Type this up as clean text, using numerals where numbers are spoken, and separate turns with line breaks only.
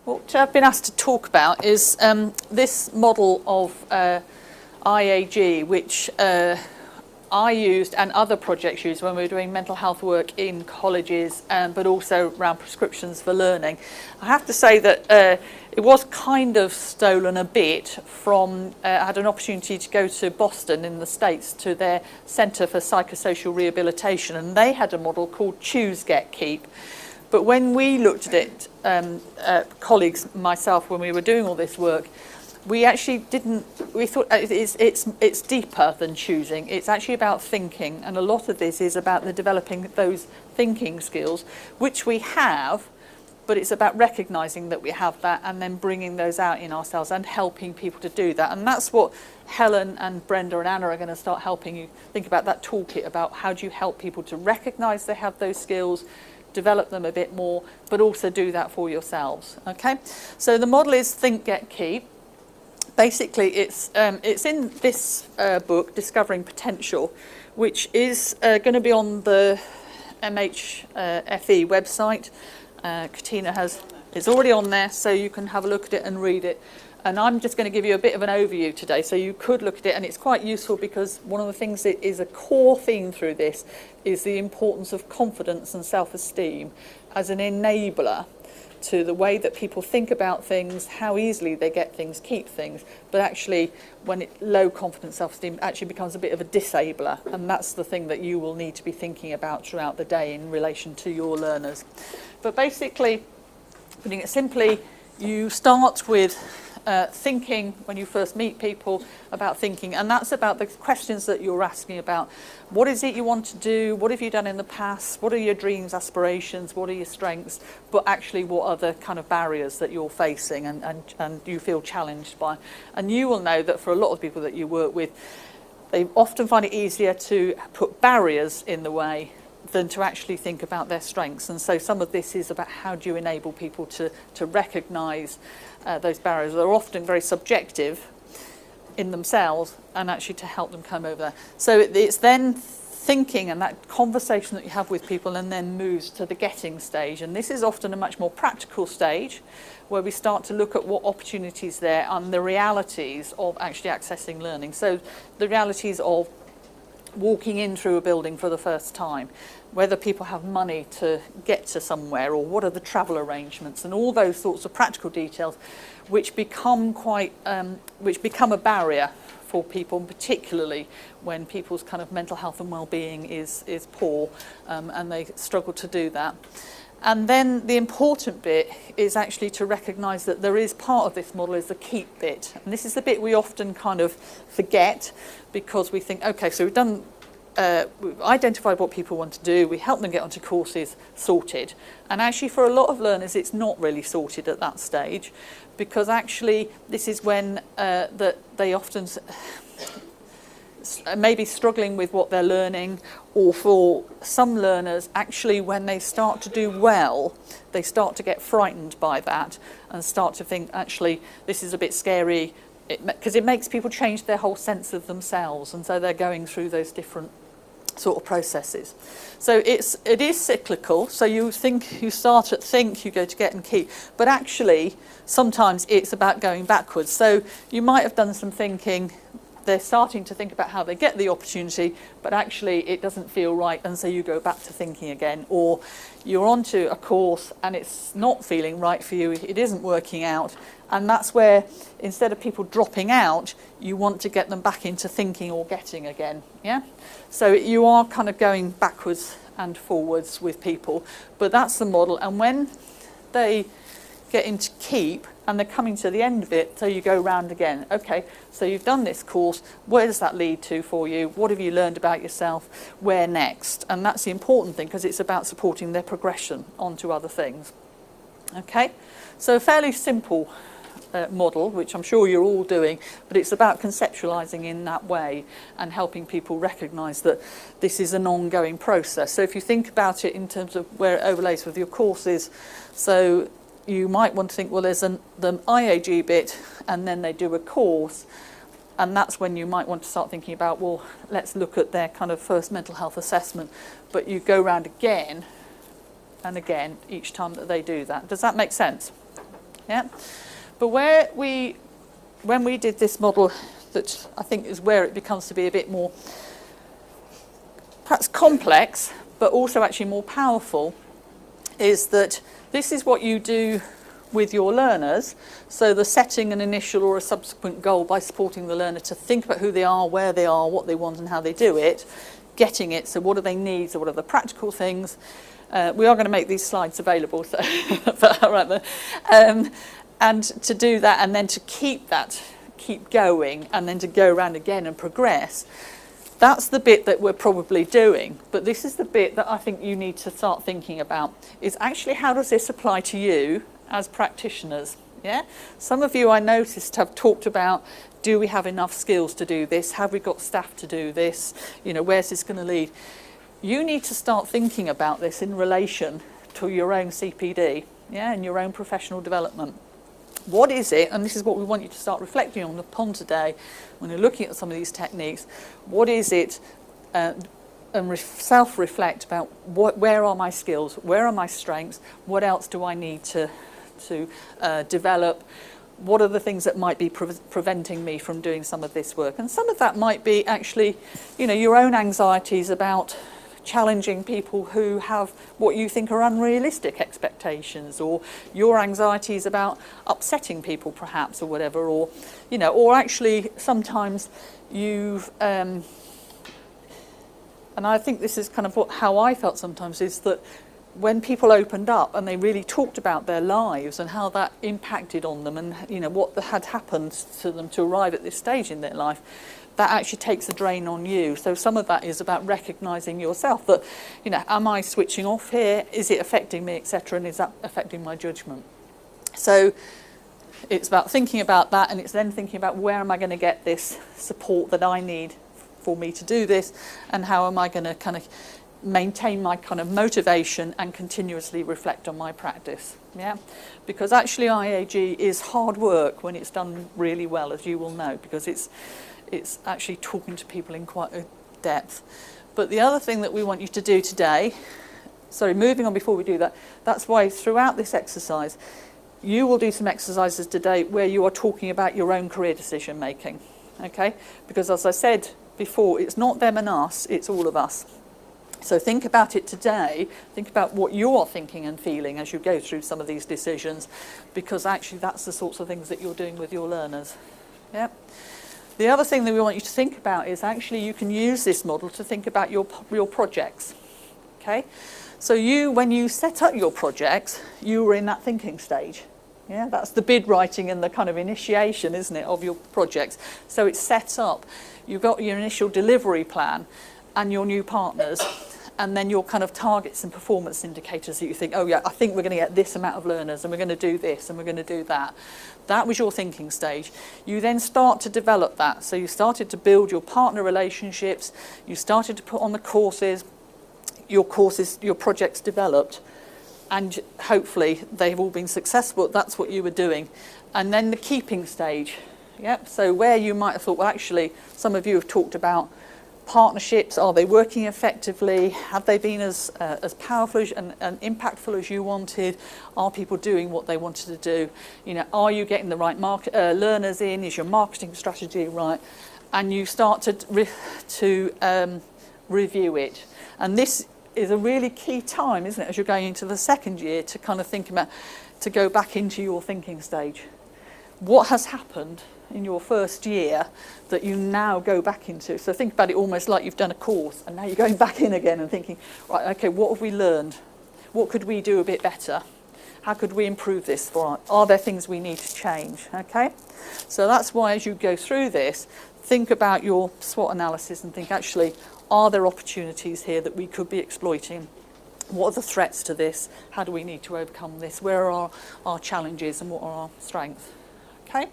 What I've been asked to talk about is this model of IAG, which I used and other projects used when we were doing mental health work in colleges, but also around prescriptions for learning. I have to say that it was kind of stolen a bit from, I had an opportunity to go to Boston in the States to their Centre for Psychosocial Rehabilitation, and they had a model called Choose, Get, Keep. But when we looked at it, colleagues, myself, when we were doing all this work, we actually didn't, we thought it's deeper than choosing. It's actually about thinking, and a lot of this is about the developing those thinking skills, which we have, but it's about recognising that we have that and then bringing those out in ourselves and helping people to do that. And that's what Helen and Brenda and Anna are going to start helping you think about, that toolkit about how do you help people to recognise they have those skills, develop them a bit more, but also do that for yourselves. Okay, so the model is Think, Get, Keep. Basically, it's in this book, Discovering Potential, which is going to be on the MHFE website. Katina it's already on there, so you can have a look at it and read it. And I'm just going to give you a bit of an overview today, so you could look at it, and it's quite useful because one of the things that is a core theme through this is the importance of confidence and self-esteem as an enabler to the way that people think about things, how easily they get things, keep things, but actually when low confidence, self-esteem actually becomes a bit of a disabler, and that's the thing that you will need to be thinking about throughout the day in relation to your learners. But basically, putting it simply, you start with thinking when you first meet people about thinking, and that's about the questions that you're asking about. What is it you want to do? What have you done in the past? What are your dreams, aspirations? What are your strengths? But actually, what are the kind of barriers that you're facing and you feel challenged by? And you will know that for a lot of people that you work with, they often find it easier to put barriers in the way than to actually think about their strengths. And so some of this is about how do you enable people to recognise those barriers. They're often very subjective in themselves, and actually to help them come over there. So it's then thinking and that conversation that you have with people, and then moves to the getting stage. And this is often a much more practical stage where we start to look at what opportunities there and the realities of actually accessing learning. So the realities of walking in through a building for the first time, whether people have money to get to somewhere, or what are the travel arrangements, and all those sorts of practical details which become a barrier for people, particularly when people's kind of mental health and well-being is poor, and they struggle to do that. And then the important bit is actually to recognise that there is part of this model is the keep bit. And this is the bit we often kind of forget, because we think, okay, so we've identified what people want to do, we help them get onto courses, sorted. And actually for a lot of learners it's not really sorted at that stage, because actually this is when that they often maybe struggling with what they're learning, or for some learners actually when they start to do well they start to get frightened by that and start to think actually this is a bit scary, because it makes people change their whole sense of themselves, and so they're going through those different sort of processes. So it is cyclical, so you start at think, you go to get and keep, but actually sometimes it's about going backwards. So you might have done some thinking, they're starting to think about how they get the opportunity, but actually it doesn't feel right, and so you go back to thinking again. Or you're onto a course and it's not feeling right for you, it isn't working out, and that's where instead of people dropping out, you want to get them back into thinking or getting again. Yeah, so you are kind of going backwards and forwards with people, but that's the model. And when they get into keep and they're coming to the end of it, so you go round again. Okay, so you've done this course, where does that lead to for you? What have you learned about yourself? Where next? And that's the important thing, because it's about supporting their progression onto other things. Okay, so a fairly simple model, which I'm sure you're all doing, but it's about conceptualising in that way and helping people recognise that this is an ongoing process. So if you think about it in terms of where it overlays with your courses, so you might want to think, well, there's the IAG bit, and then they do a course, and that's when you might want to start thinking about, well, let's look at their kind of first mental health assessment. But you go round again and again each time that they do that. Does that make sense? Yeah, but when we did this model, that I think is where it becomes to be a bit more perhaps complex, but also actually more powerful, is that this is what you do with your learners. So the setting an initial or a subsequent goal by supporting the learner to think about who they are, where they are, what they want and how they do it, getting it, so what do they need, so what are the practical things. We are going to make these slides available, so right there. And to do that, and then to keep going, and then to go around again and progress. That's the bit that we're probably doing, but this is the bit that I think you need to start thinking about, is actually how does this apply to you as practitioners? Yeah, some of you I noticed have talked about, do we have enough skills to do this? Have we got staff to do this? You know, where's this going to lead? You need to start thinking about this in relation to your own CPD, yeah, and your own professional development. What is it, and this is what we want you to start reflecting upon today when you're looking at some of these techniques, what is it, and self-reflect about where are my skills, where are my strengths, what else do I need to develop, what are the things that might be preventing me from doing some of this work. And some of that might be actually, you know, your own anxieties about challenging people who have what you think are unrealistic expectations, or your anxieties about upsetting people perhaps, or whatever, or, you know, or actually sometimes you've, and I think this is kind of how I felt sometimes, is that when people opened up and they really talked about their lives and how that impacted on them, and, you know, what had happened to them to arrive at this stage in their life, that actually takes a drain on you. So some of that is about recognising yourself that, you know, am I switching off here? Is it affecting me, etc.? And is that affecting my judgment? So it's about thinking about that, and it's then thinking about where am I going to get this support that I need for me to do this, and how am I going to kind of maintain my kind of motivation and continuously reflect on my practice. Yeah, because actually IAG is hard work when it's done really well, as you will know, because it's actually talking to people in quite a depth. But the other thing that we want you to do today, sorry, moving on before we do that, that's why throughout this exercise, you will do some exercises today where you are talking about your own career decision making, okay? Because as I said before, it's not them and us, it's all of us. So think about it today, think about what you are thinking and feeling as you go through some of these decisions, because actually that's the sorts of things that you're doing with your learners. Yeah. The other thing that we want you to think about is actually you can use this model to think about your projects, okay? So when you set up your projects, you were in that thinking stage. Yeah, that's the bid writing and the kind of initiation, isn't it, of your projects. So it's set up. You've got your initial delivery plan and your new partners, and then your kind of targets and performance indicators that you think, oh yeah, I think we're going to get this amount of learners, and we're going to do this, and we're going to do that. That was your thinking stage. You then start to develop that. So you started to build your partner relationships, you started to put on the courses, your projects developed, and hopefully they've all been successful. That's what you were doing. And then the keeping stage. Yep. So where you might have thought, well, actually, some of you have talked about partnerships. Are they working effectively? Have they been as powerful and impactful as you wanted? Are people doing what they wanted to do? You know, are you getting the right learners in? Is your marketing strategy right? And you start to review it. And this is a really key time, isn't it, as you're going into the second year, to kind of think about, to go back into your thinking stage. What has happened in your first year that you now go back into? So think about it almost like you've done a course and now you're going back in again and thinking, right, okay, what have we learned? What could we do a bit better? How could we improve this? Are there things we need to change? Okay, so that's why as you go through this, think about your SWOT analysis and think, actually, are there opportunities here that we could be exploiting? What are the threats to this? How do we need to overcome this? Where are our challenges and what are our strengths? Okay.